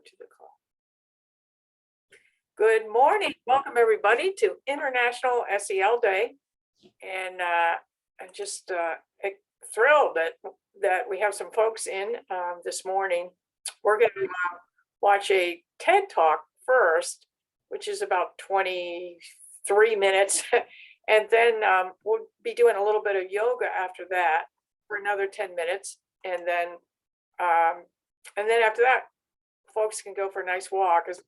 to the call. Good morning. Welcome everybody to International SEL Day. And I'm just thrilled that we have some folks in this morning. We're going to watch a TED Talk first, which is about 23 minutes. And then we'll be doing a little bit of yoga after that for another 10 minutes. And then after that, folks can go for a nice walk, as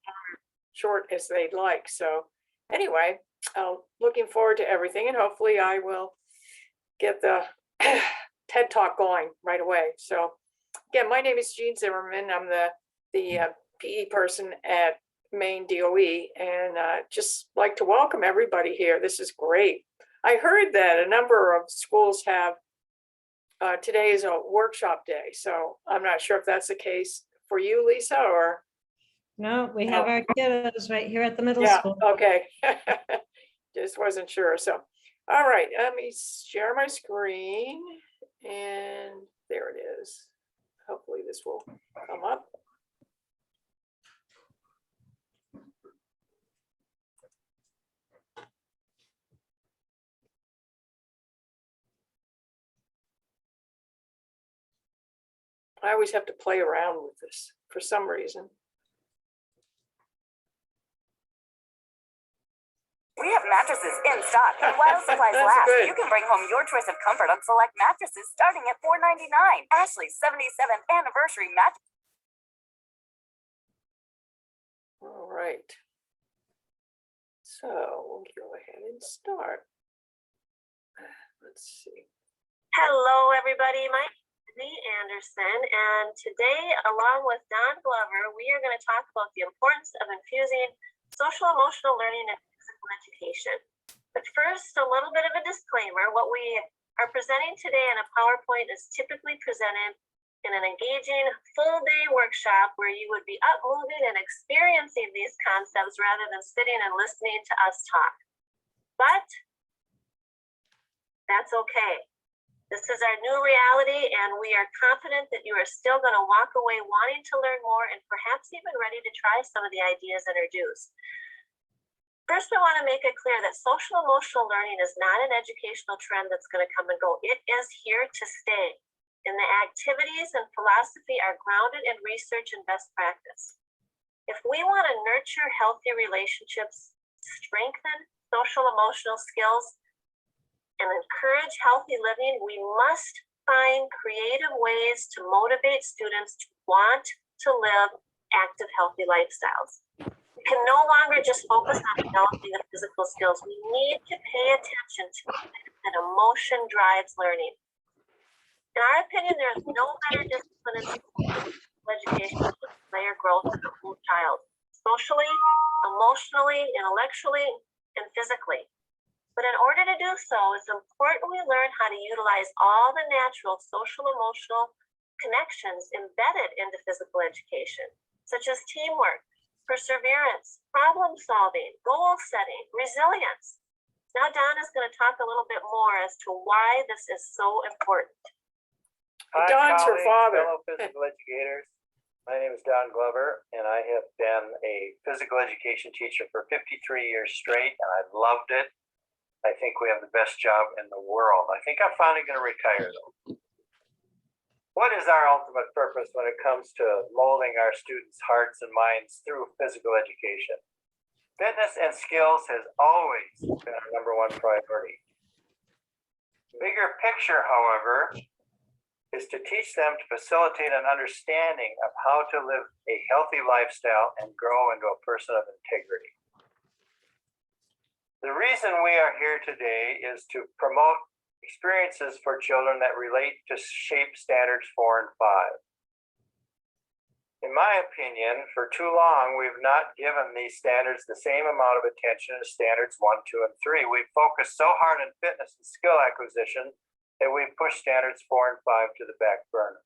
short as they'd like. So anyway, looking forward to everything, and hopefully I will get the TED Talk going right away. So again, my name is Jean Zimmerman. I'm the PE person at Maine DOE, and just like to welcome everybody here. This is great. I heard that a number of schools have today is a workshop day, so I'm not sure if that's the case for you, Lisa, or no, we have our kiddos right here at the middle school. Okay. Just wasn't sure. So, all right, let me share my screen, and there it is. Hopefully this will come up. I always have to play around with this for some reason. We have mattresses in stock, and while supplies last, good. You can bring home your choice of comfort on select mattresses starting at $4.99. Ashley's 77th anniversary mattress. All right. So we'll go ahead and start. Let's see. Hello, everybody. My name is Lee Anderson, and today, along with Don Glover, we are going to talk about the importance of infusing social emotional learning in physical education. But first, a little bit of a disclaimer. What we are presenting today in a PowerPoint is typically presented in an engaging full-day workshop where you would be up, moving, and experiencing these concepts rather than sitting and listening to us talk. But that's okay. This is our new reality, and we are confident that you are still going to walk away wanting to learn more and perhaps even ready to try some of the ideas introduced. First, I want to make it clear that social emotional learning is not an educational trend that's going to come and go. It is here to stay, and the activities and philosophy are grounded in research and best practice. If we want to nurture healthy relationships, strengthen social emotional skills, and encourage healthy living, we must find creative ways to motivate students to want to live active, healthy lifestyles. We can no longer just focus on developing the physical skills. We need to pay attention to that emotion drives learning. In our opinion, there is no better discipline in school education than player growth of the whole child, socially, emotionally, intellectually, and physically. But in order to do so, it's important we learn how to utilize all the natural social emotional connections embedded into physical education, such as teamwork, perseverance, problem solving, goal setting, resilience. Now Don is going to talk a little bit more as to why this is so important. Hi, Don's her father. fellow physical educators. My name is Don Glover, and I have been a physical education teacher for 53 years straight, and I've loved it. I think we have the best job in the world. I think I'm finally going to retire, though. What is our ultimate purpose when it comes to molding our students' hearts and minds through physical education? Fitness and skills has always been our #1 priority. Bigger picture, however, is to teach them to facilitate an understanding of how to live a healthy lifestyle and grow into a person of integrity. The reason we are here today is to promote experiences for children that relate to SHAPE Standards 4 and 5. In my opinion, for too long, we've not given these standards the same amount of attention as Standards 1, 2, and 3. We've focused so hard on fitness and skill acquisition that we've pushed Standards 4 and 5 to the back burner.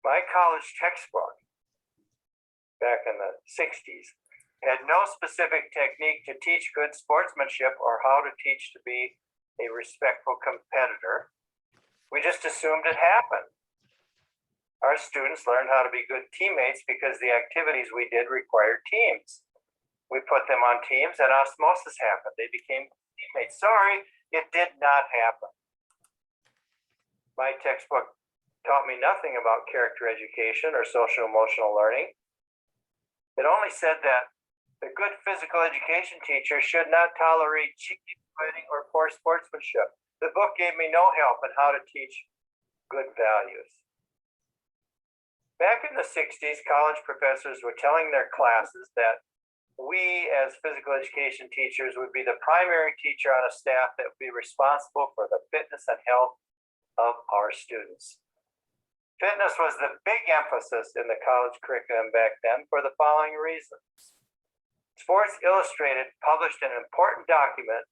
My college textbook back in the 60s had no specific technique to teach good sportsmanship or how to teach to be a respectful competitor. We just assumed it happened. Our students learned how to be good teammates because the activities we did required teams. We put them on teams and osmosis happened. They became teammates. Sorry, it did not happen. My textbook taught me nothing about character education or social emotional learning. It only said that the good physical education teacher should not tolerate cheating, fighting, or poor sportsmanship. The book gave me no help in how to teach good values. Back in the 60s, college professors were telling their classes that we as physical education teachers would be the primary teacher on a staff that would be responsible for the fitness and health of our students. Fitness was the big emphasis in the college curriculum back then for the following reasons. Sports Illustrated published an important document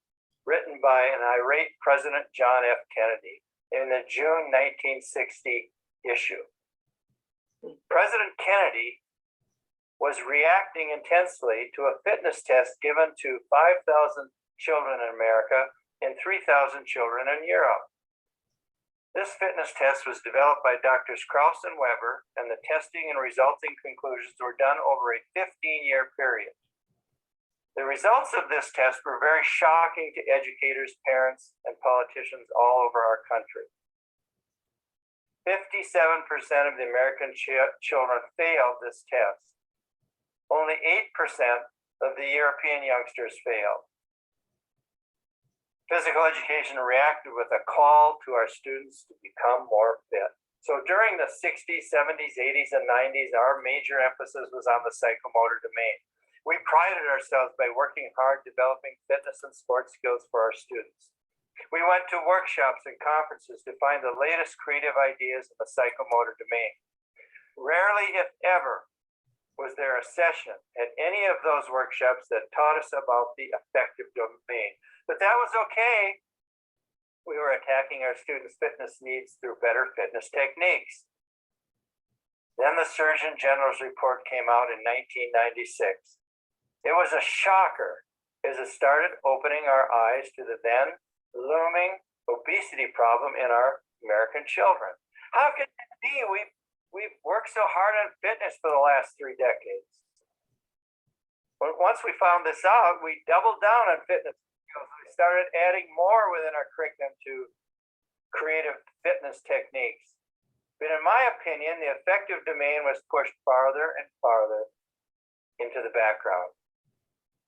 written by an irate President John F. Kennedy in the June 1960 issue. President Kennedy was reacting intensely to a fitness test given to 5,000 children in America and 3,000 children in Europe. This fitness test was developed by Drs. Krauss and Weber, and the testing and resulting conclusions were done over a 15-year period. The results of this test were very shocking to educators, parents, and politicians all over our country. 57% of the American children failed this test. Only 8% of the European youngsters failed. Physical education reacted with a call to our students to become more fit. So during the 60s, 70s, 80s, and 90s, our major emphasis was on the psychomotor domain. We prided ourselves by working hard developing fitness and sports skills for our students. We went to workshops and conferences to find the latest creative ideas in the psychomotor domain. Rarely, if ever, was there a session at any of those workshops that taught us about the affective domain. But that was okay. We were attacking our students' fitness needs through better fitness techniques. Then the Surgeon General's report came out in 1996. It was a shocker as it started opening our eyes to the then looming obesity problem in our American children. How can it be? We've worked so hard on fitness for the last 3 decades. But once we found this out, we doubled down on fitness skills. We started adding more within our curriculum to creative fitness techniques. But in my opinion, the affective domain was pushed farther and farther into the background.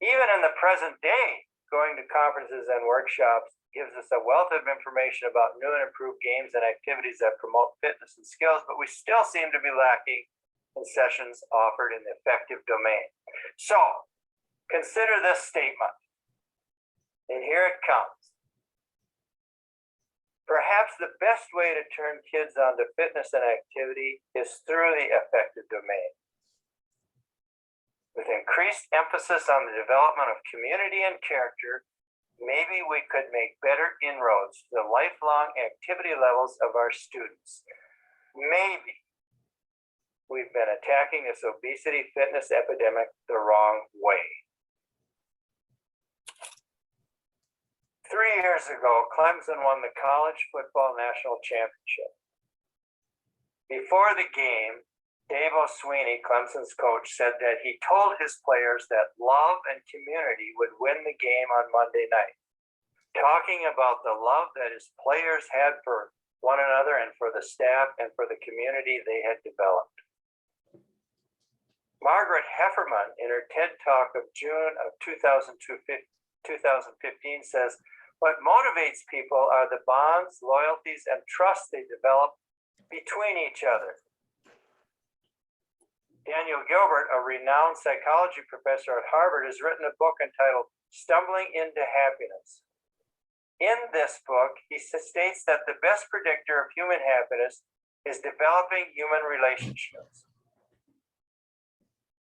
Even in the present day, going to conferences and workshops gives us a wealth of information about new and improved games and activities that promote fitness and skills, but we still seem to be lacking in sessions offered in the affective domain. So, consider this statement, and here it comes. Perhaps the best way to turn kids onto fitness and activity is through the affective domain. With increased emphasis on the development of community and character, maybe we could make better inroads to the lifelong activity levels of our students. Maybe we've been attacking this obesity fitness epidemic the wrong way. 3 years ago, Clemson won the college football national championship. Before the game, Dave O'Sweeney, Clemson's coach, said that he told his players that love and community would win the game on Monday night, talking about the love that his players had for one another and for the staff and for the community they had developed. Margaret Hefferman, in her TED Talk of June of 2015, says, "What motivates people are the bonds, loyalties, and trust they develop between each other." Daniel Gilbert, a renowned psychology professor at Harvard, has written a book entitled Stumbling into Happiness. In this book, he states that the best predictor of human happiness is developing human relationships.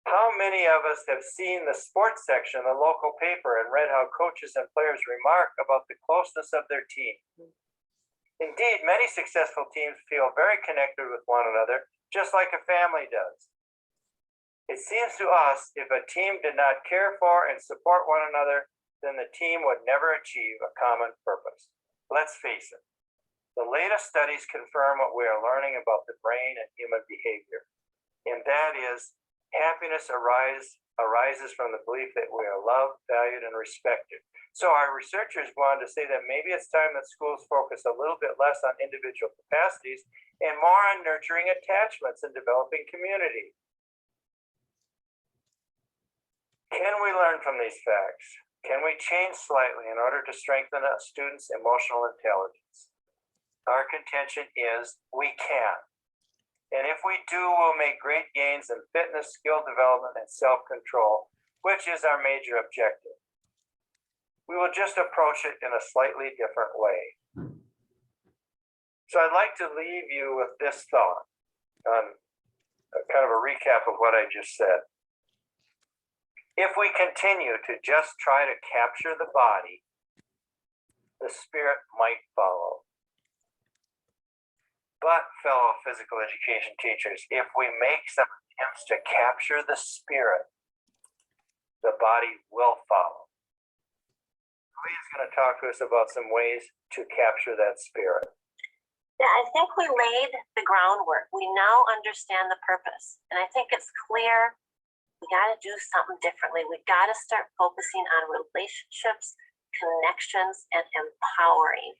How many of us have seen the sports section of the local paper and read how coaches and players remark about the closeness of their team? Indeed, many successful teams feel very connected with one another, just like a family does. It seems to us if a team did not care for and support one another, then the team would never achieve a common purpose. Let's face it, The latest studies confirm what we are learning about the brain and human behavior, and that is happiness arises from the belief that we are loved, valued, and respected. So our researchers wanted to say that maybe it's time that schools focus a little bit less on individual capacities and more on nurturing attachments and developing community. Can we learn from these facts? Can we change slightly in order to strengthen a student's emotional intelligence? Our contention is we can. And if we do, we'll make great gains in fitness, skill development, and self-control, which is our major objective. We will just approach it in a slightly different way. So I'd like to leave you with this thought on kind of a recap of what I just said. If we continue to just try to capture the body, the spirit might follow. But fellow physical education teachers, if we make some attempts to capture the spirit, the body will follow. Lee is going to talk to us about some ways to capture that spirit. Yeah, I think we laid the groundwork. We now understand the purpose. And I think it's clear we got to do something differently. We got to start focusing on relationships, connections, and empowering.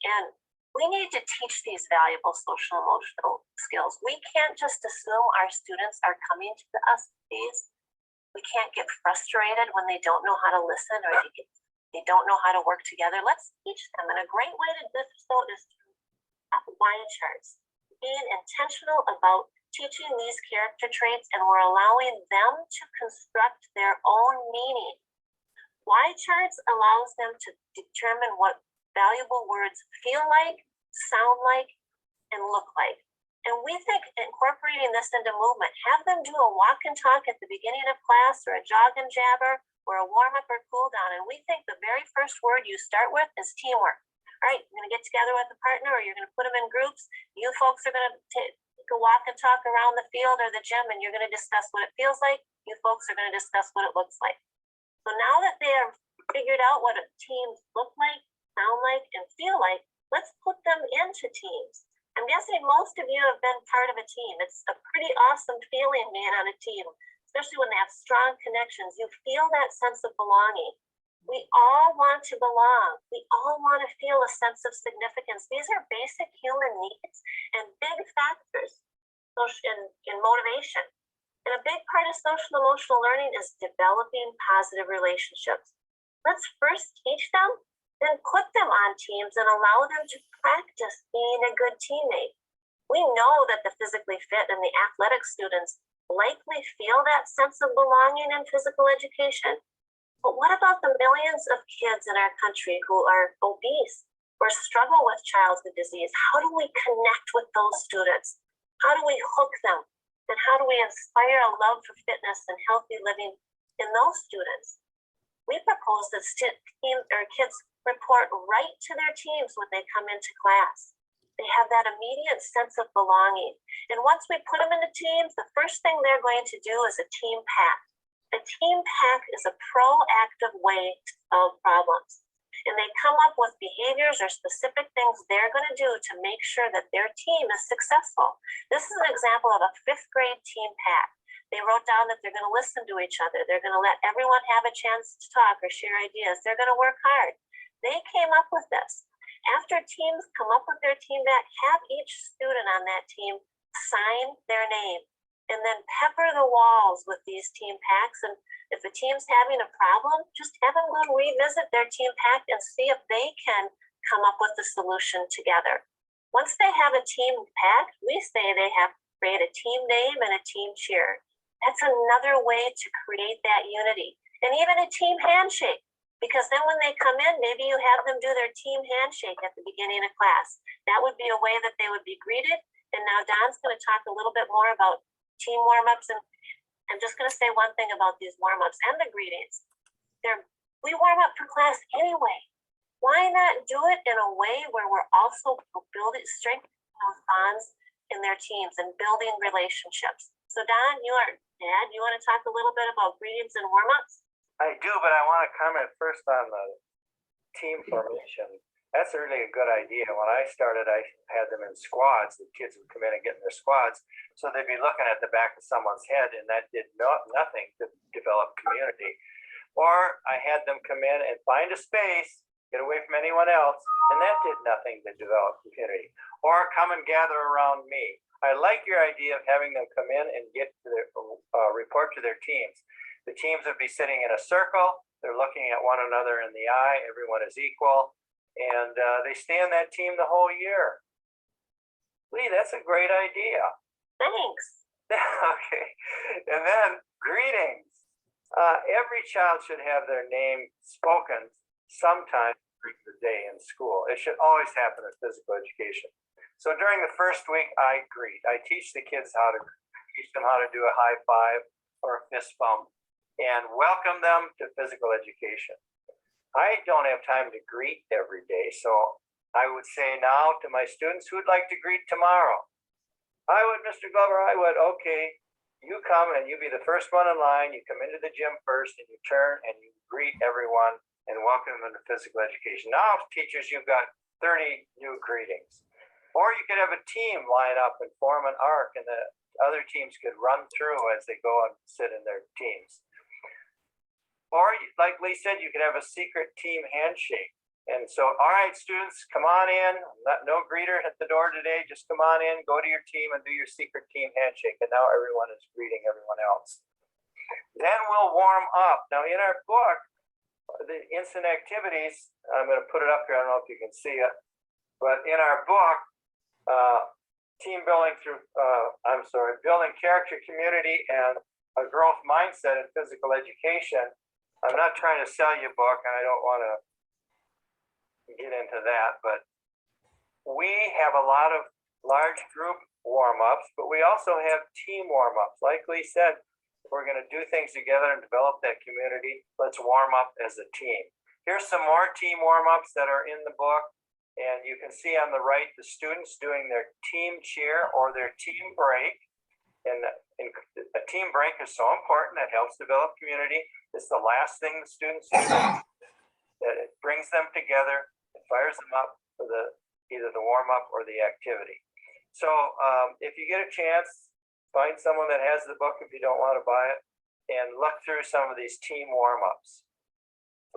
And we need to teach these valuable social emotional skills. We can't just assume our students are coming to us with these. We can't get frustrated when they don't know how to listen or they don't know how to work together. Let's teach them. And a great way to do so is through wine charts. Being intentional about teaching these character traits, and we're allowing them to construct their own meaning. Why charts allows them to determine what valuable words feel like, sound like, and look like. And we think incorporating this into movement, have them do a walk and talk at the beginning of class, or a jog and jabber, or a warm up or cool down. And we think the very first word you start with is teamwork. All right, you're going to get together with a partner, or you're going to put them in groups. You folks are going to take a walk and talk around the field or the gym, and you're going to discuss what it feels like. You folks are going to discuss what it looks like. So now that they have figured out what teams look like, sound like, and feel like, let's put them into teams. I'm guessing most of you have been part of a team. It's a pretty awesome feeling being on a team, especially when they have strong connections. You feel that sense of belonging. We all want to belong. We all want to feel a sense of significance. These are basic human needs and big factors in motivation. And a big part of social emotional learning is developing positive relationships. Let's first teach them, then put them on teams and allow them to practice being a good teammate. We know that the physically fit and the athletic students likely feel that sense of belonging in physical education. But what about the millions of kids in our country who are obese or struggle with childhood disease? How do we connect with those students? How do we hook them? And how do we inspire a love for fitness and healthy living in those students? We propose that kids report right to their teams when they come into class. They have that immediate sense of belonging. And once we put them into teams, the first thing they're going to do is a team pack. A team pack is a proactive way to solve problems. And they come up with behaviors or specific things they're going to do to make sure that their team is successful. This is an example of a 5th grade team pack. They wrote down that they're going to listen to each other. They're going to let everyone have a chance to talk or share ideas. They're going to work hard. They came up with this. After teams come up with their team back, have each student on that team sign their name and then pepper the walls with these team packs. And if a team's having a problem, just have them go revisit their team pack and see if they can come up with a solution together. Once they have a team pack, we say they have to create a team name and a team cheer. That's another way to create that unity. And even a team handshake. Because then when they come in, maybe you have them do their team handshake at the beginning of class. That would be a way that they would be greeted. And now Don's going to talk a little bit more about team warm-ups. And I'm just going to say one thing about these warm-ups and the greetings. We warm up for class anyway. Why not do it in a way where we're also building, strengthening those bonds in their teams and building relationships? So Don, you want to talk a little bit about greetings and warm-ups? I do, but I want to comment first on the team formation. That's really a good idea. When I started, I had them in squads. The kids would come in and get in their squads. So they'd be looking at the back of someone's head, and that did nothing to develop community. Or I had them come in and find a space, get away from anyone else, and that did nothing to develop community. Or come and gather around me. I like your idea of having them come in and get to their, report to their teams. The teams would be sitting in a circle. They're looking at one another in the eye. Everyone is equal. And they stay on that team the whole year. Lee, that's a great idea. Thanks. Okay. And then greetings. Every child should have their name spoken sometime during the day in school. It should always happen in physical education. So during the first week, I greet. I teach the kids how to teach them how to do a high five or a fist bump and welcome them to physical education. I don't have time to greet every day, so I would say now to my students, who would like to greet tomorrow? I would, Mr. Glover, I would. Okay, you come and you be the first one in line. You come into the gym first and you turn and you greet everyone and welcome them to physical education. Now, teachers, you've got 30 new greetings. Or you could have a team line up and form an arc, and the other teams could run through as they go and sit in their teams. Or, like Lee said, you could have a secret team handshake. And so, all right, students, come on in. No greeter at the door today. Just come on in, go to your team, and do your secret team handshake. And now everyone is greeting everyone else. Then we'll warm up. Now, in our book, the instant activities, I'm going to put it up here. I don't know if you can see it. But in our book, team building through, building character, community, and a growth mindset in physical education. I'm not trying to sell you a book, and I don't want to get into that, but we have a lot of large group warm-ups, but we also have team warm-ups. Like Lee said, if we're going to do things together and develop that community, let's warm up as a team. Here's some more team warm-ups that are in the book, and you can see on the right the students doing their team cheer or their team break. And a team break is so important. That helps develop community. It's the last thing the students do. That it brings them together, it fires them up for either the warm-up or the activity. So if you get a chance, find someone that has the book if you don't want to buy it, and look through some of these team warm-ups.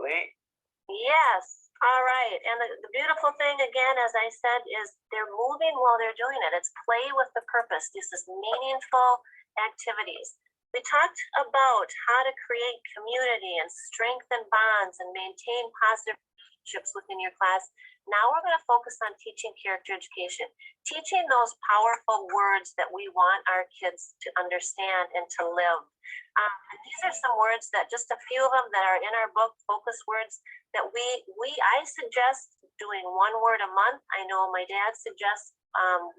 Lee? Yes. All right. And the beautiful thing, again, as I said, is they're moving while they're doing it. It's play with the purpose. This is meaningful activities. We talked about how to create community and strengthen bonds and maintain positive relationships within your class. Now we're going to focus on teaching character education, teaching those powerful words that we want our kids to understand and to live. These are some words that, just a few of them that are in our book, focus words, that I suggest doing one word a month. I know my dad suggests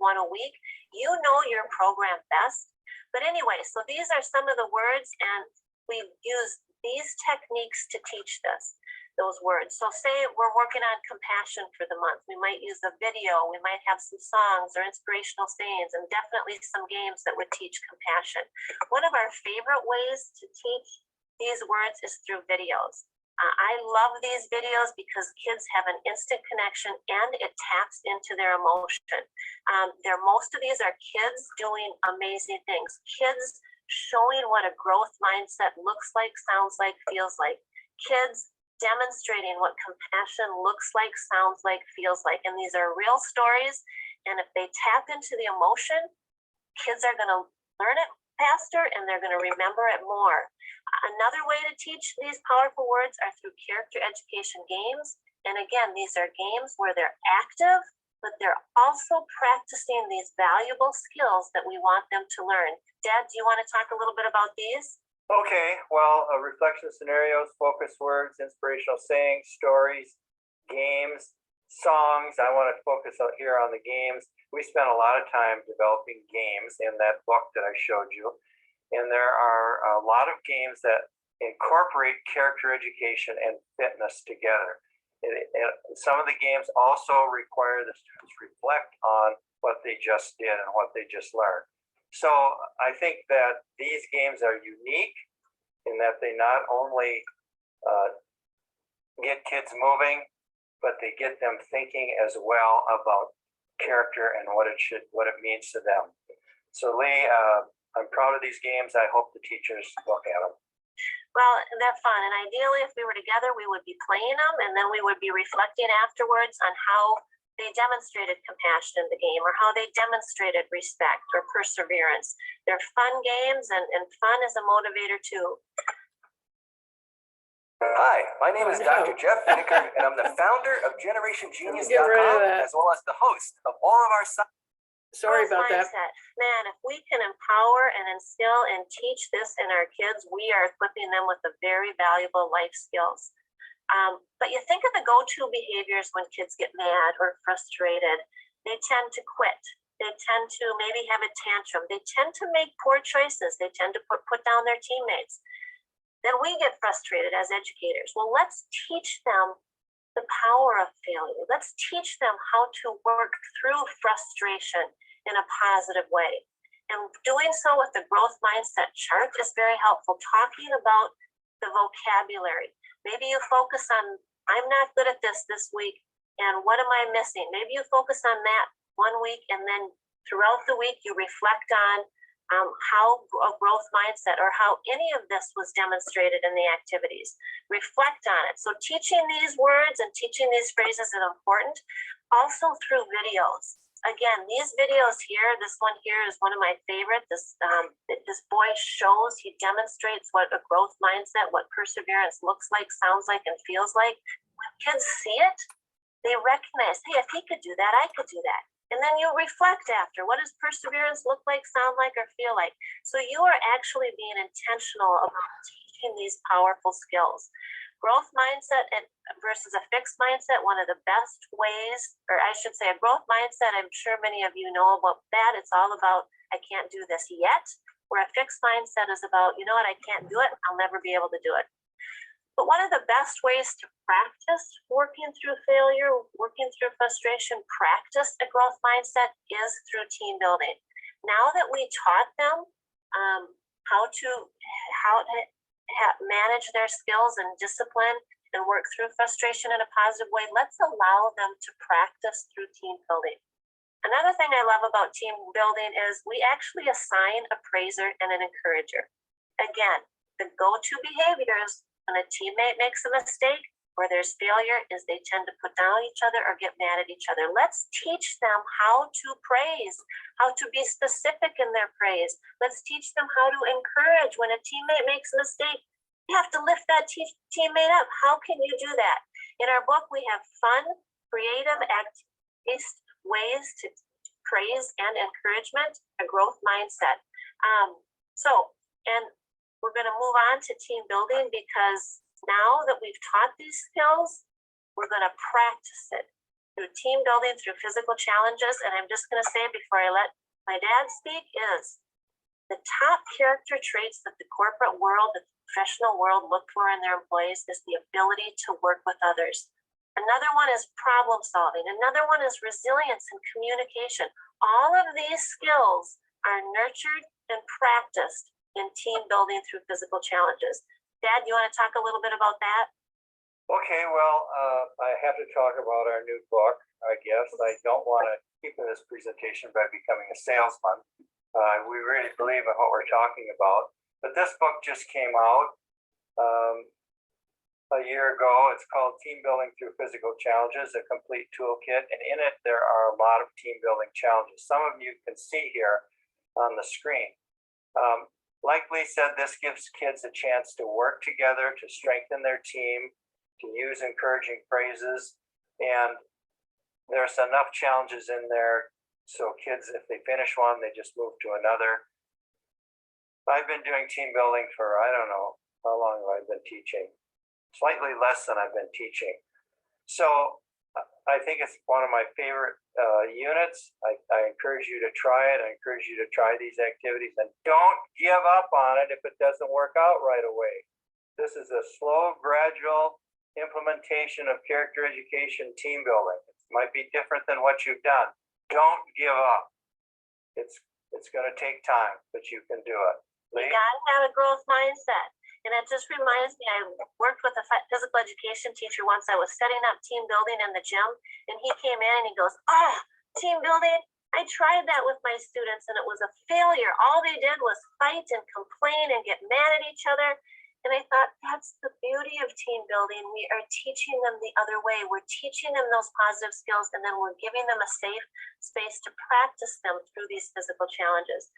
one a week. You know your program best. But anyway, so these are some of the words, and we use these techniques to teach those words. So say we're working on compassion for the month. We might use a video. We might have some songs or inspirational sayings, and definitely some games that would teach compassion. One of our favorite ways to teach these words is through videos. I love these videos because kids have an instant connection and it taps into their emotion. Most of these are kids doing amazing things. Kids showing what a growth mindset looks like, sounds like, feels like. Kids demonstrating what compassion looks like, sounds like, feels like. And these are real stories. And if they tap into the emotion, kids are going to learn it faster and they're going to remember it more. Another way to teach these powerful words are through character education games. And again, these are games where they're active, but they're also practicing these valuable skills that we want them to learn. Dad, do you want to talk a little bit about these? Okay, well, reflection scenarios, focus words, inspirational sayings, stories, games, songs. I want to focus out here on the games. We spent a lot of time developing games in that book that I showed you. And there are a lot of games that incorporate character education and fitness together. And some of the games also require the students reflect on what they just did and what they just learned. So I think that these games are unique in that they not only get kids moving, but they get them thinking as well about character and what it means to them. So Lee, I'm proud of these games. I hope the teachers look at them. Well, they're fun. And ideally, if we were together, we would be playing them, and then we would be reflecting afterwards on how they demonstrated compassion in the game, or how they demonstrated respect or perseverance. They're fun games, and fun is a motivator too. Hi, my name is Oh, no. Dr. Jeff Finneker, and I'm the founder of Get rid of GenerationGenius.com, that. as well as the host of all of our Sorry Growth about that. mindset. Man, if we can empower and instill and teach this in our kids, we are equipping them with the very valuable life skills. But you think of the go-to behaviors when kids get mad or frustrated. They tend to quit. They tend to maybe have a tantrum. They tend to make poor choices. They tend to put down their teammates. Then we get frustrated as educators. Well, let's teach them the power of failure. Let's teach them how to work through frustration in a positive way. And doing so with the growth mindset chart is very helpful. Talking about the vocabulary. Maybe you focus on, I'm not good at this week, and what am I missing? Maybe you focus on that 1 week, and then throughout the week you reflect on how a growth mindset or how any of this was demonstrated in the activities. Reflect on it. So teaching these words and teaching these phrases is important. Also through videos. Again, these videos here, this one here is one of my favorite. This boy shows, he demonstrates what a growth mindset, what perseverance looks like, sounds like, and feels like. When kids see it, they recognize, hey, if he could do that, I could do that. And then you reflect after, what does perseverance look like, sound like, or feel like? So you are actually being intentional about teaching these powerful skills. Growth mindset versus a fixed mindset, one of the best ways, or I should say a growth mindset, I'm sure many of you know about that. It's all about, I can't do this yet, where a fixed mindset is about, you know what, I can't do it, I'll never be able to do it. But one of the best ways to practice working through failure, working through frustration, practice a growth mindset is through team building. Now that we taught them how to manage their skills and discipline and work through frustration in a positive way, let's allow them to practice through team building. Another thing I love about team building is we actually assign a praiser and an encourager. Again, the go-to behaviors when a teammate makes a mistake or there's failure is they tend to put down each other or get mad at each other. Let's teach them how to praise, how to be specific in their praise. Let's teach them how to encourage. When a teammate makes a mistake, you have to lift that teammate up. How can you do that? In our book, we have fun, creative, act-based ways to praise and encouragement, a growth mindset. And we're going to move on to team building, because now that we've taught these skills, we're going to practice it through team building, through physical challenges. And I'm just going to say before I let my dad speak is the top character traits that the corporate world, the professional world look for in their employees is the ability to work with others. Another one is problem solving. Another one is resilience and communication. All of these skills are nurtured and practiced in team building through physical challenges. Dad, you want to talk a little bit about that? Okay, well, I have to talk about our new book, I guess. I don't want to keep this presentation by becoming a salesman. We really believe in what we're talking about. But this book just came out a year ago. It's called Team Building Through Physical Challenges, a complete toolkit. And in it, there are a lot of team building challenges. Some of you can see here on the screen. Like Lee said, this gives kids a chance to work together, to strengthen their team, to use encouraging phrases. And there's enough challenges in there so kids, if they finish one, they just move to another. I've been doing team building for, I don't know how long I've been teaching. Slightly less than I've been teaching. So I think it's one of my favorite units. I encourage you to try it. I encourage you to try these activities, and don't give up on it if it doesn't work out right away. This is a slow, gradual implementation of character education team building. It might be different than what you've done. Don't give up. It's going to take time, but you can do it. You got to have a growth mindset. And it just reminds me, I worked with a physical education teacher once. I was setting up team building in the gym, and he came in and he goes, team building, I tried that with my students and it was a failure. All they did was fight and complain and get mad at each other. And I thought, that's the beauty of team building. We are teaching them the other way. We're teaching them those positive skills, and then we're giving them a safe space to practice them through these physical challenges.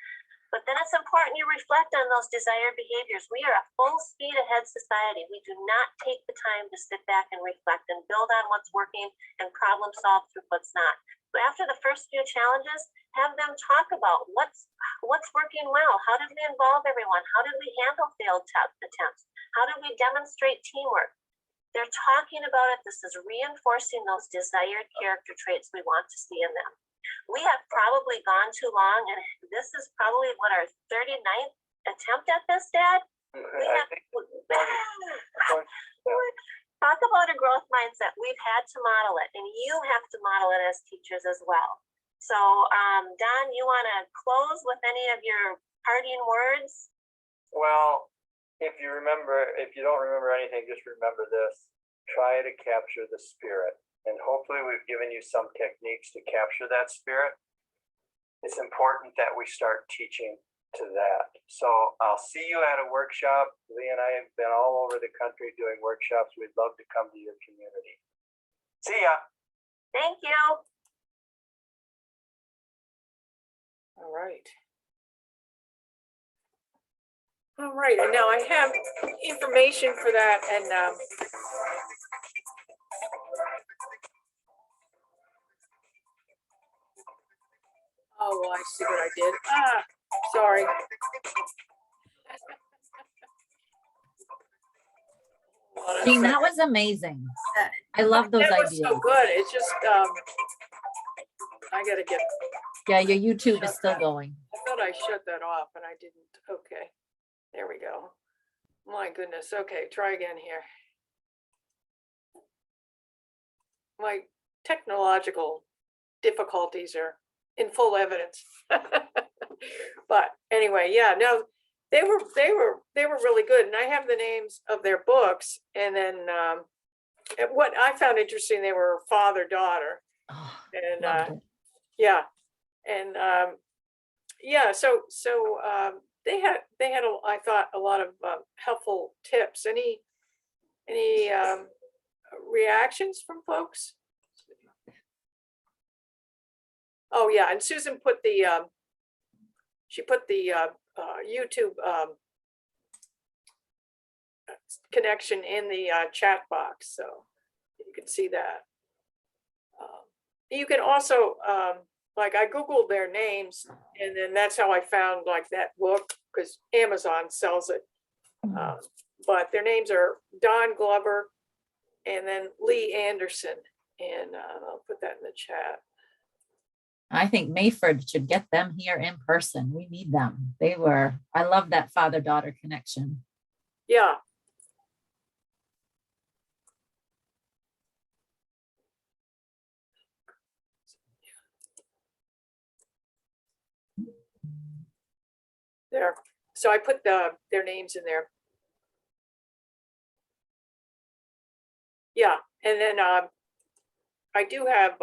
But then it's important you reflect on those desired behaviors. We are a full speed ahead society. We do not take the time to sit back and reflect and build on what's working and problem solve through what's not. So after the first few challenges, have them talk about what's working well. How did we involve everyone? How did we handle failed attempts? How did we demonstrate teamwork? They're talking about it. This is reinforcing those desired character traits we want to see in them. We have probably gone too long, and this is probably what, our 39th attempt at this, Dad? Talk about a growth mindset. We've had to model it, and you have to model it as teachers as well. So, Don, you want to close with any of your parting words? Well, if you don't remember anything, just remember this. Try to capture the spirit. And hopefully we've given you some techniques to capture that spirit. It's important that we start teaching to that. So I'll see you at a workshop. Lee and I have been all over the country doing workshops. We'd love to come to your community. See ya. Thank you. All right. All right, and now I have information for that, and oh, well, I see what I did. Sorry. Jean, that was amazing. I love those That was ideas. so good. It's just, I gotta get, Yeah, your YouTube is still going. I thought I shut that off and I didn't. Okay, there we go. My goodness. Okay, try again here. My technological difficulties are in full evidence. But anyway, yeah, no, they were really good, and I have the names of their books. And then what I found interesting, they were father-daughter, Oh, and loved it. yeah, and yeah, so they had I thought a lot of helpful tips. Any reactions from folks? Oh yeah, and Susan put the she put the YouTube connection in the chat box, so you can see that. You can also like, I Googled their names, and then that's how I found like that book, because Amazon sells it. But their names are Don Glover and then Lee Anderson, and I'll put that in the chat. I think Mayford should get them here in person. We need them. I love that father-daughter connection. Yeah. There. So I put their names in there. Yeah, and then I do have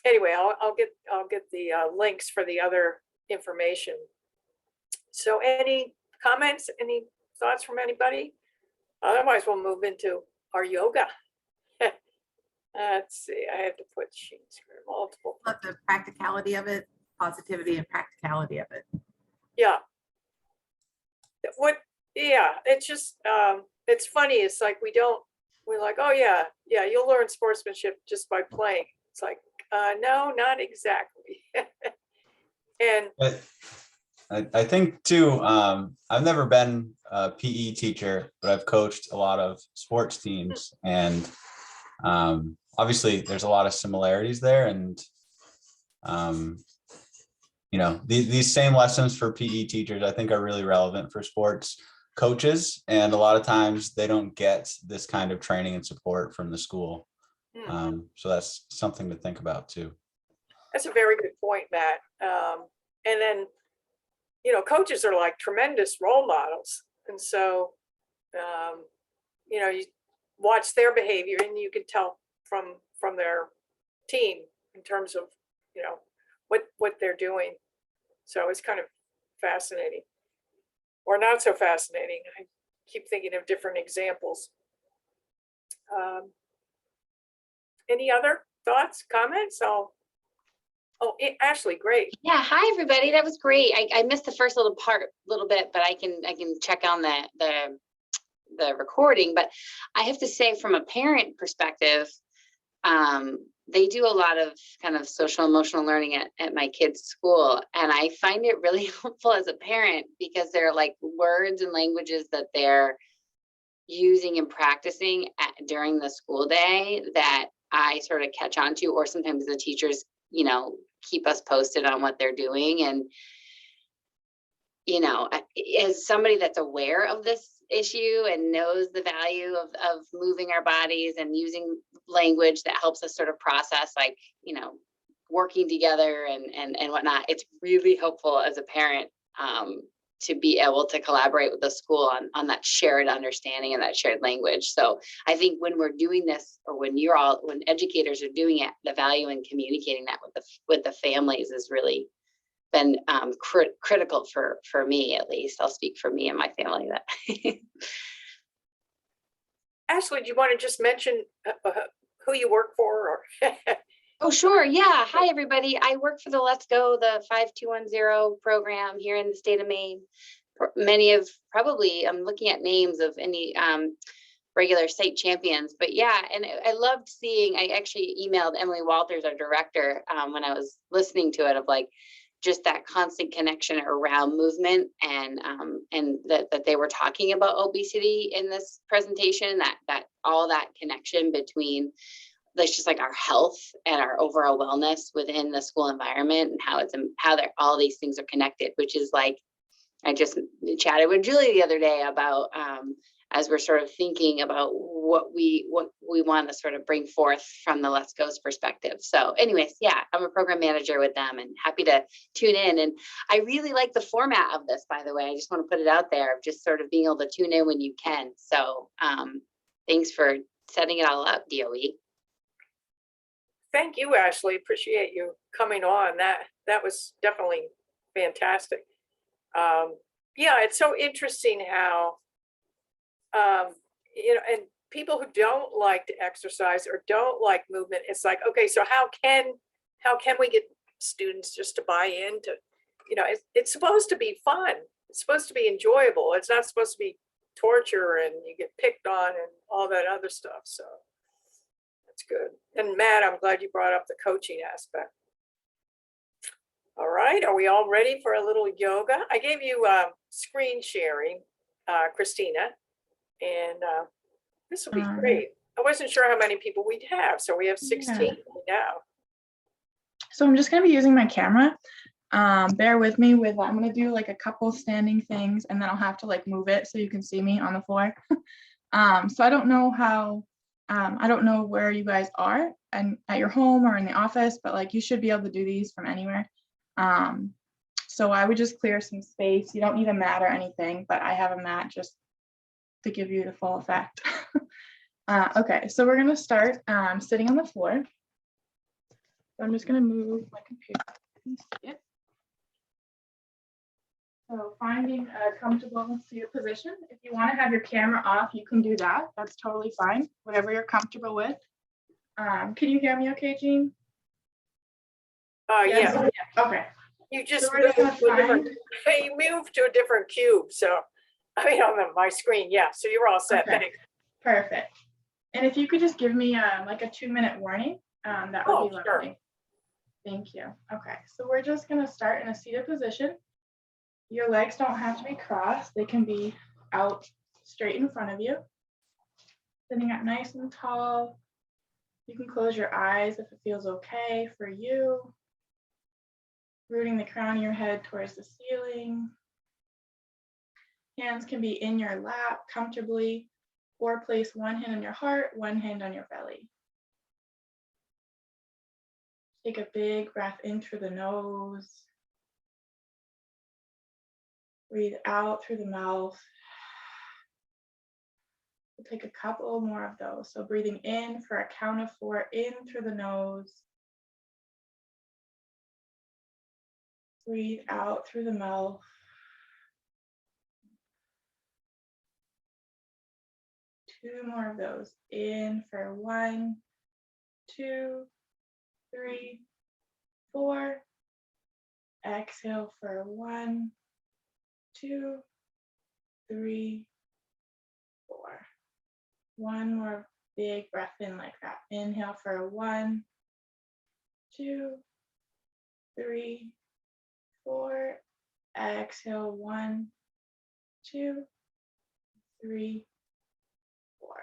anyway, I'll get the links for the other information. So any comments, any thoughts from anybody? Otherwise, we'll move into our yoga. Let's see, I have to put sheets for multiple. Love the practicality of it, positivity and practicality of it. Yeah. Yeah, it's just, it's funny. It's like, we're like, oh yeah, you'll learn sportsmanship just by playing. It's like, no, not exactly. And But I think too, I've never been a PE teacher, but I've coached a lot of sports teams, and obviously there's a lot of similarities there. And you know, these same lessons for PE teachers, I think, are really relevant for sports coaches. And a lot of times they don't get this kind of training and support from the school. So that's something to think about too. that's a very good point, Matt. And then, you know, coaches are like tremendous role models. And so, you know, you watch their behavior and you can tell from their team in terms of, you know, what they're doing. So it's kind of fascinating, or not so fascinating. I keep thinking of different examples. Any other thoughts, comments? Ashley, great. Yeah, hi everybody. That was great. I missed the first little bit, but I can check on the recording. But I have to say, from a parent perspective, they do a lot of kind of social emotional learning at my kids' school, and I find it really helpful as a parent because they're like words and languages that they're using and practicing during the school day that I sort of catch on to, or sometimes the teachers, you know, keep us posted on what they're doing. And, you know, as somebody that's aware of this issue and knows the value of moving our bodies and using language that helps us sort of process, like, you know, working together and whatnot, it's really helpful as a parent to be able to collaborate with the school on that shared understanding and that shared language. So I think when we're doing this, or when educators are doing it, the value in communicating that with the families has really been critical for me, at least. I'll speak for me and my family. That Ashley, do you want to just mention who you work for? Or Oh, sure. Yeah. Hi, everybody. I work for the Let's Go, the 5210 program here in the state of Maine. Many of probably, I'm looking at names of any regular state champions, but yeah. And I loved seeing, I actually emailed Emily Walters, our director, when I was listening to it, of like, just that constant connection around movement, and that they were talking about obesity in this presentation, that all that connection between that's just like our health and our overall wellness within the school environment, and how they're all these things are connected, which is like, I just chatted with Julie the other day about as we're sort of thinking about what we want to sort of bring forth from the Let's Go's perspective. So anyways, yeah, I'm a program manager with them and happy to tune in. And I really like the format of this, by the way. I just want to put it out there of just sort of being able to tune in when you can. So thanks for setting it all up, DOE. thank you, Ashley. Appreciate you coming on. That was definitely fantastic. Yeah, it's so interesting how, you know, and people who don't like to exercise or don't like movement, it's like, okay, so how can we get students just to buy into, you know, it's supposed to be fun. It's supposed to be enjoyable. It's not supposed to be torture and you get picked on and all that other stuff. So that's good. And Matt, I'm glad you brought up the coaching aspect. All right, are we all ready for a little yoga? I gave you screen sharing, Christina, and this will be great. I wasn't sure how many people we'd have, so we have 16 now. So I'm just going to be using my camera. Bear with me with, I'm going to do like a couple standing things, and then I'll have to like move it so you can see me on the floor. So I don't know how, I don't know where you guys are and at your home or in the office, but like you should be able to do these from anywhere. So I would just clear some space. You don't need a mat or anything, but I have a mat just to give you the full effect. Okay, so we're going to start sitting on the floor. So I'm just going to move my computer. Yep. So finding a comfortable seated position. If you want to have your camera off, you can do that. That's totally fine. Whatever you're comfortable with. Can you hear me okay, Jean? Yes. Yeah. Okay. You just So moved to a different cube. So I mean, on my screen. Yeah. So you're all set. Okay. Thanks. Perfect. And if you could just give me like a 2-minute warning, that would be lovely. Sure. Thank you. Okay, so we're just going to start in a seated position. Your legs don't have to be crossed. They can be out straight in front of you. Sitting up nice and tall. You can close your eyes if it feels okay for you. Rooting the crown of your head towards the ceiling. Hands can be in your lap comfortably, or place one hand on your heart, one hand on your belly. Take a big breath in through the nose. Breathe out through the mouth. We'll take a couple more of those. So breathing in for a count of 4 in through the nose. Breathe out through the mouth. 2 more of those. In for 1, 2, 3, 4. Exhale for 1, 2, 3, 4. One more big breath in like that. Inhale for 1, 2, 3, 4. Exhale 1, 2, 3, 4.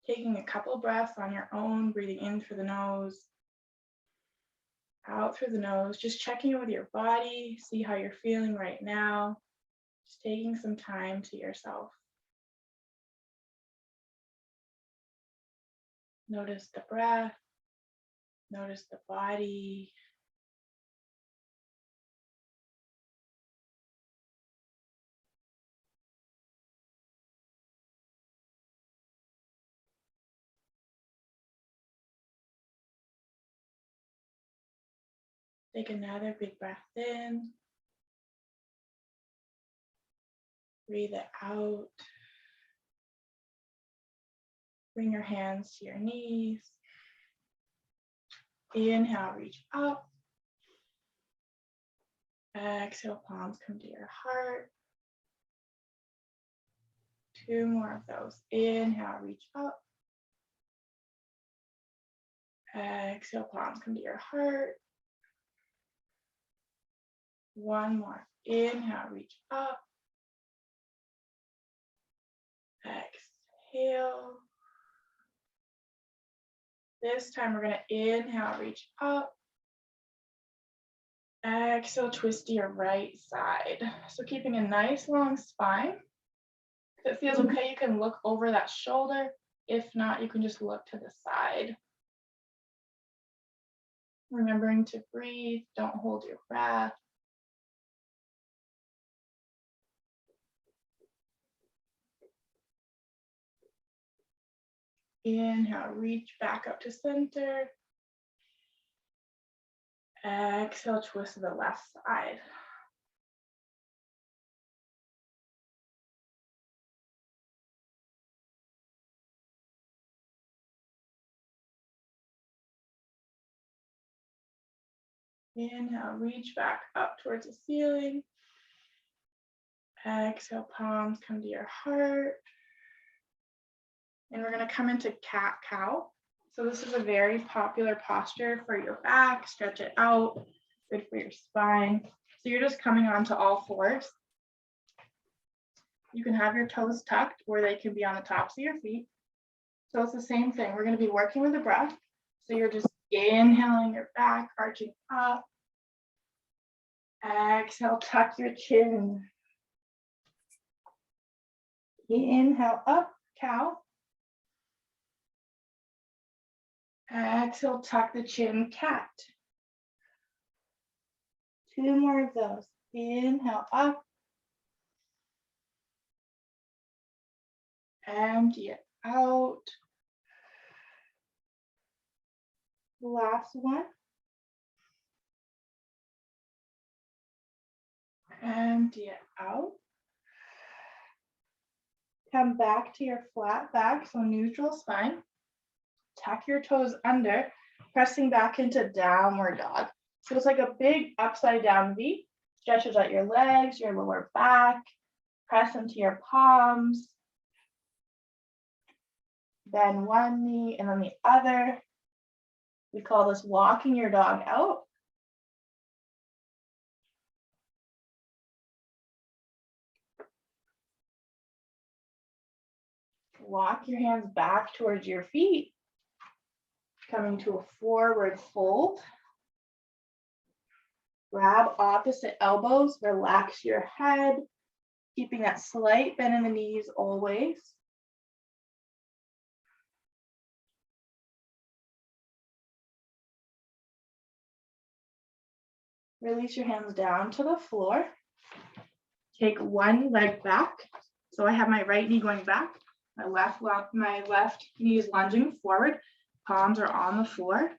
Taking a couple breaths on your own, breathing in through the nose, out through the nose, just checking in with your body, see how you're feeling right now. Just taking some time to yourself. Notice the breath, notice the body. Take another big breath in. Breathe it out. Bring your hands to your knees. Inhale, reach up. Exhale, palms come to your heart. 2 more of those. Inhale, reach up. Exhale, palms come to your heart. 1 more. Inhale, reach up. Exhale. This time we're going to inhale, reach up. Exhale, twist to your right side. So keeping a nice long spine. If it feels okay, you can look over that shoulder. If not, you can just look to the side. Remembering to breathe, don't hold your breath. Inhale, reach back up to center. Exhale, twist to the left side. Inhale, reach back up towards the ceiling. Exhale, palms come to your heart. And we're going to come into cat-cow. So this is a very popular posture for your back. Stretch it out, good for your spine. So you're just coming onto all fours. You can have your toes tucked or they can be on the tops of your feet. So it's the same thing. We're going to be working with the breath. So you're just inhaling your back, arching up. Exhale, tuck your chin. Inhale, up, cow. Exhale, tuck the chin, cat. 2 more of those. Inhale, up. Empty it out. Last one. Empty it out. Come back to your flat back, so neutral spine. Tuck your toes under, pressing back into downward dog. So it's like a big upside down V. Stretches out your legs, your lower back. Press into your palms. Bend one knee and then the other. We call this walking your dog out. Walk your hands back towards your feet. Coming to a forward fold. Grab opposite elbows, relax your head, keeping that slight bend in the knees always. Release your hands down to the floor. Take one leg back. So I have my right knee going back, my left knee is lunging forward, palms are on the floor.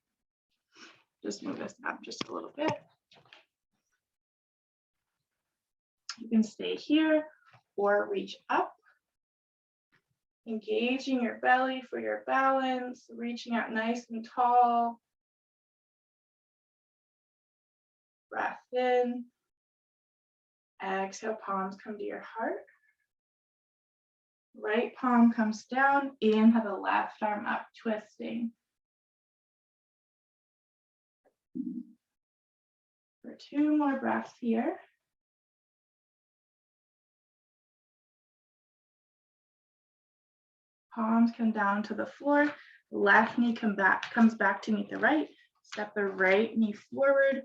Just move this up just a little bit. You can stay here or reach up. Engaging your belly for your balance, reaching out nice and tall. Breath in. Exhale, palms come to your heart. Right palm comes down, inhale the left arm up, twisting. For 2 more breaths here. Palms come down to the floor. Left knee comes back to meet the right. Step the right knee forward,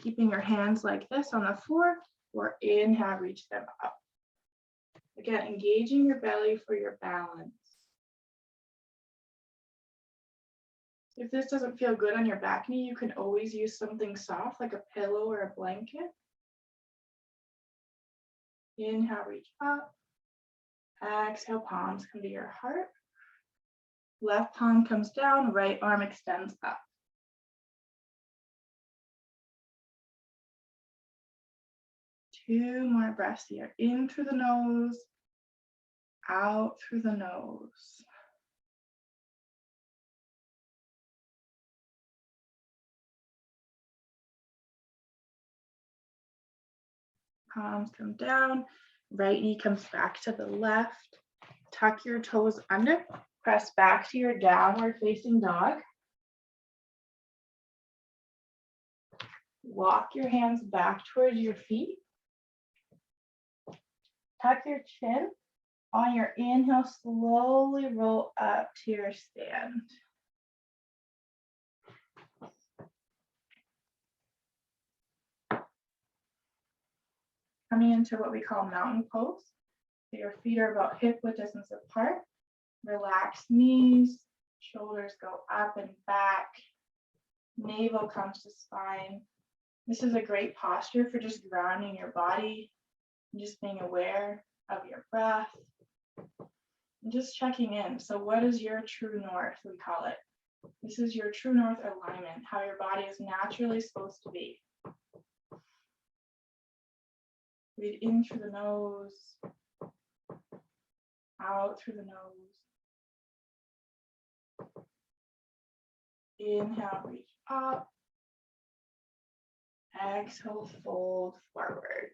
keeping your hands like this on the floor, or inhale, reach them up. Again, engaging your belly for your balance. If this doesn't feel good on your back knee, you can always use something soft like a pillow or a blanket. Inhale, reach up. Exhale, palms come to your heart. Left palm comes down, right arm extends up. Two more breaths here. In through the nose, out through the nose. Palms come down, right knee comes back to the left. Tuck your toes under, press back to your downward facing dog. Walk your hands back towards your feet. Tuck your chin. On your inhale, slowly roll up to your stand. Coming into what we call mountain pose. So your feet are about hip width distance apart. Relax knees, shoulders go up and back. Navel comes to spine. This is a great posture for just grounding your body, and just being aware of your breath. And just checking in. So what is your true north, we call it? This is your true north alignment, how your body is naturally supposed to be. Breathe in through the nose, out through the nose. Inhale, reach up. Exhale, fold forward.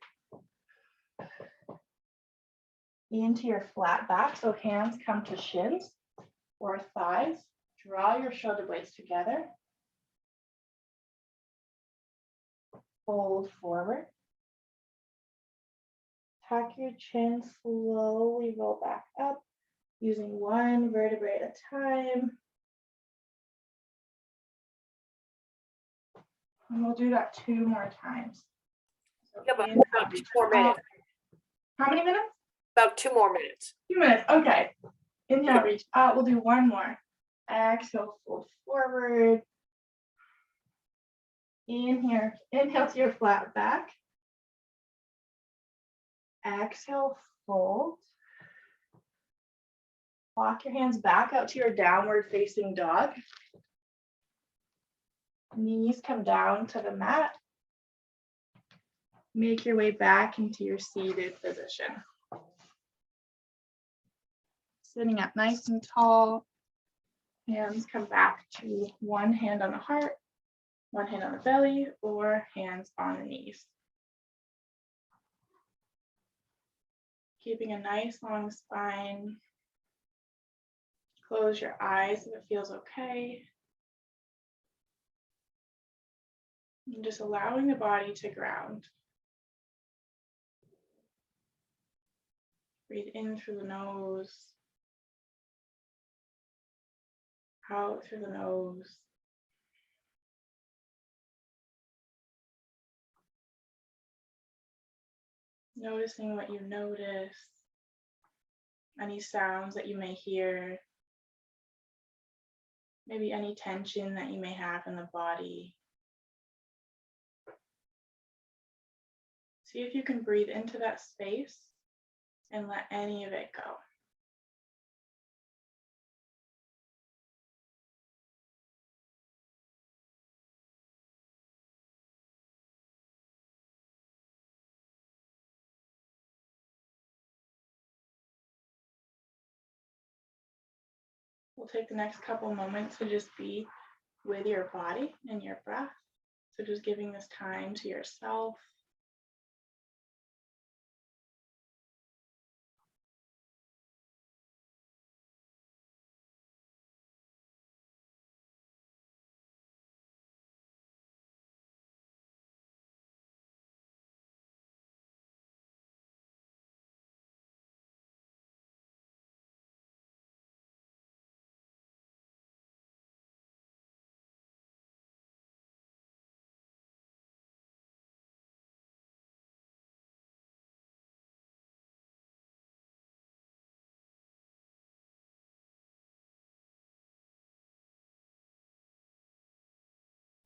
Into your flat back, so hands come to shins or thighs. Draw your shoulder blades together. Fold forward. Tuck your chin, slowly roll back up, using one vertebrae at a time. And we'll do that 2 more times. So Yeah, but inhale, about 2 reach more up. minutes. How many minutes? About 2 more minutes. 2 minutes, okay. Inhale, reach out, we'll do 1 more. Exhale, fold forward. Inhale to your flat back. Exhale, fold. Walk your hands back out to your downward facing dog. Knees come down to the mat. Make your way back into your seated position. Sitting up nice and tall. Hands come back to one hand on the heart, one hand on the belly, or hands on the knees. Keeping a nice long spine. Close your eyes if it feels okay. And just allowing the body to ground. Breathe in through the nose. Out through the nose. Noticing what you notice. Any sounds that you may hear. Maybe any tension that you may have in the body. See if you can breathe into that space and let any of it go. We'll take the next couple moments to just be with your body and your breath. So just giving this time to yourself.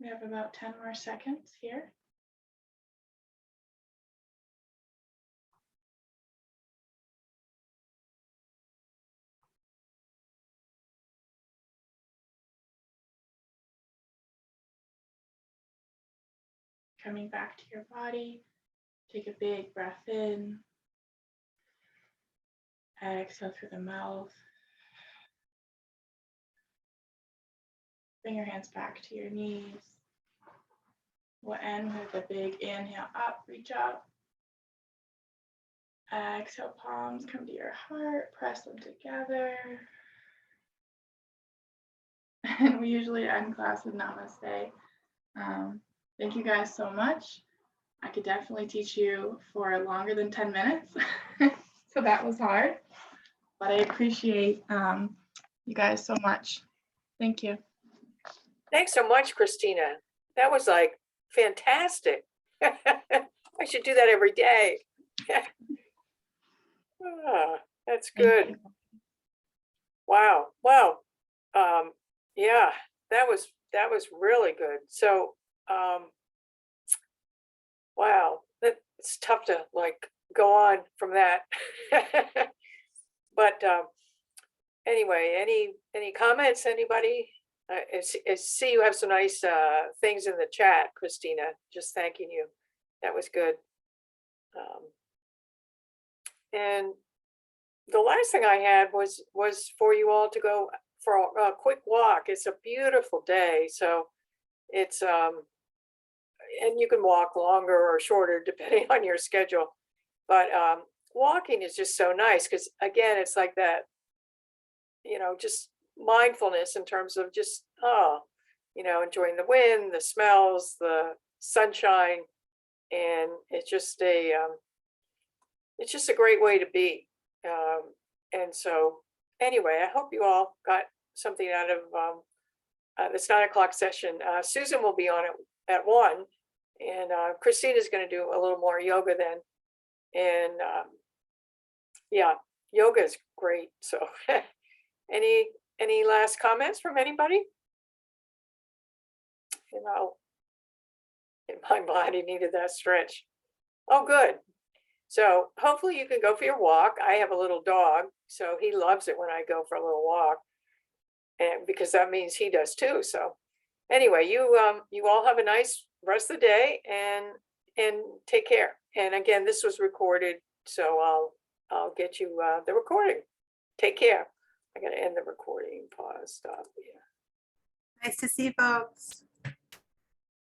We have about 10 more seconds here. Coming back to your body, take a big breath in. Exhale through the mouth. Bring your hands back to your knees. We'll end with a big inhale up, reach up. Exhale, palms come to your heart, press them together. And we usually end class with namaste. Thank you guys so much. I could definitely teach you for longer than 10 minutes. So that was hard, but I appreciate you guys so much. Thank you. Thanks so much, Christina. That was like fantastic. I should do that every day. Ah, that's good. Wow. Wow. Yeah, that was really good. So, wow, it's tough to like go on from that. But anyway, any comments? Anybody? I see you have some nice things in the chat, Christina. Just thanking you. That was good. And the last thing I had was for you all to go for a quick walk. It's a beautiful day, so it's and you can walk longer or shorter depending on your schedule. But walking is just so nice because again, it's like that, just mindfulness in terms of just enjoying the wind, the smells, the sunshine, and it's just a great way to be. And so anyway, I hope you all got something out of this 9 o'clock session. Susan will be on it at 1, and Christina's going to do a little more yoga then. And yeah, yoga is great. So any last comments from anybody? My body needed that stretch. Oh, good. So hopefully you can go for your walk. I have a little dog, so he loves it when I go for a little walk, and because that means he does too. So anyway, you all have a nice rest of the day, and take care. And again, this was recorded, so I'll get you the recording. Take care. I gotta end the recording. Pause. Stop. Yeah. Nice to see you folks.